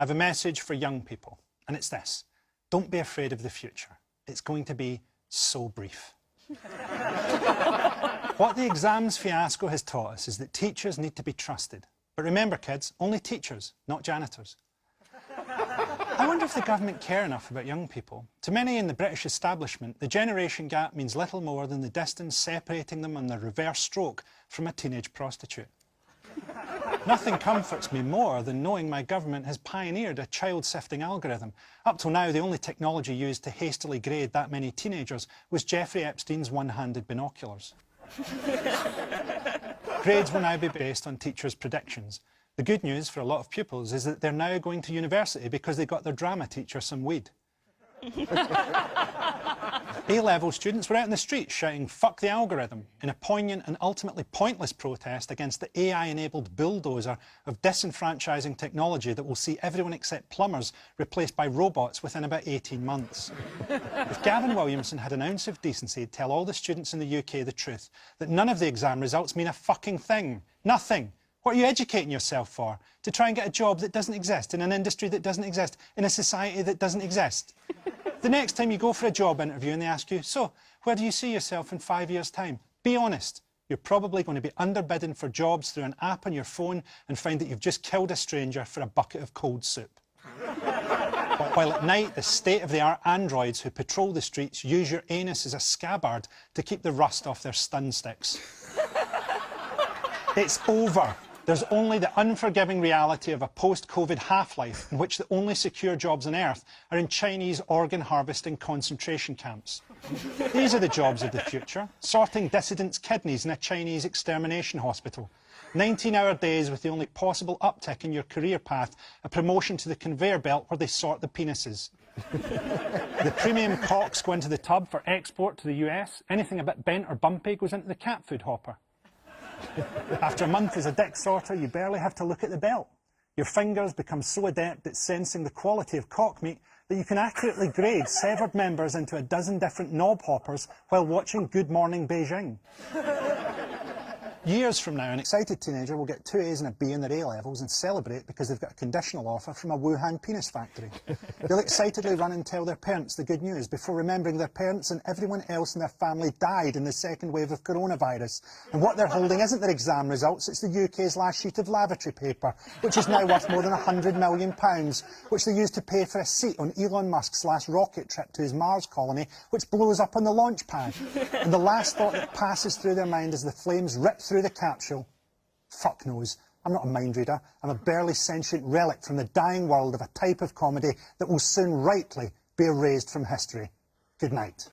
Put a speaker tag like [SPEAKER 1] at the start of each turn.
[SPEAKER 1] I have a message for young people, and it's this. Don't be afraid of the future. It's going to be so brief. What the exams fiasco has taught us is that teachers need to be trusted. But remember, kids, only teachers, not janitors. I wonder if the government care enough about young people. To many in the British establishment, the generation gap means little more than the distance separating them on the reverse stroke from a teenage prostitute. Nothing comforts me more than knowing my government has pioneered a child-sifting algorithm. Up till now, the only technology used to hastily grade that many teenagers was Jeffrey Epstein's one-handed binoculars. Grades will now be based on teachers' predictions. The good news for a lot of pupils is that they're now going to university because they got their drama teacher some weed. A-level students were out in the streets shouting "fuck the algorithm" in a poignant and ultimately pointless protest against the AI-enabled bulldozer of disenfranchising technology that will see everyone except plumbers replaced by robots within about 18 months. If Gavin Williamson had an ounce of decency, he'd tell all the students in the UK the truth, that none of the exam results mean a fucking thing. Nothing. What are you educating yourself for? To try and get a job that doesn't exist, in an industry that doesn't exist, in a society that doesn't exist? The next time you go for a job interview and they ask you, "So, where do you see yourself in 5 years' time?" Be honest. You're probably going to be underbidding for jobs through an app on your phone and find that you've just killed a stranger for a bucket of cold soup. While at night, the state-of-the-art androids who patrol the streets use your anus as a scabbard to keep the rust off their stun sticks. It's over. There's only the unforgiving reality of a post-COVID half-life in which the only secure jobs on Earth are in Chinese organ-harvesting concentration camps. These are the jobs of the future, sorting dissidents' kidneys in a Chinese extermination hospital. 19-hour days with the only possible uptick in your career path, a promotion to the conveyor belt where they sort the penises. The premium cocks go into the tub for export to the US. Anything a bit bent or bumpy goes into the cat food hopper. After a month as a dick sorter, you barely have to look at the belt. Your fingers become so adept at sensing the quality of cock meat that you can accurately grade severed members into a dozen different knob hoppers while watching Good Morning Beijing. Years from now, an excited teenager will get 2 A's and a B in their A-levels and celebrate because they've got a conditional offer from a Wuhan penis factory. They'll excitedly run and tell their parents the good news before remembering their parents and everyone else in their family died in the second wave of coronavirus. And what they're holding isn't their exam results, it's the UK's last sheet of lavatory paper, which is now worth more than £100 million, which they used to pay for a seat on Elon Musk's last rocket trip to his Mars colony, which blows up on the launch pad. And the last thought that passes through their mind as the flames rip through the capsule: fuck knows, I'm not a mind reader, I'm a barely sentient relic from the dying world of a type of comedy that will soon rightly be erased from history. Good night.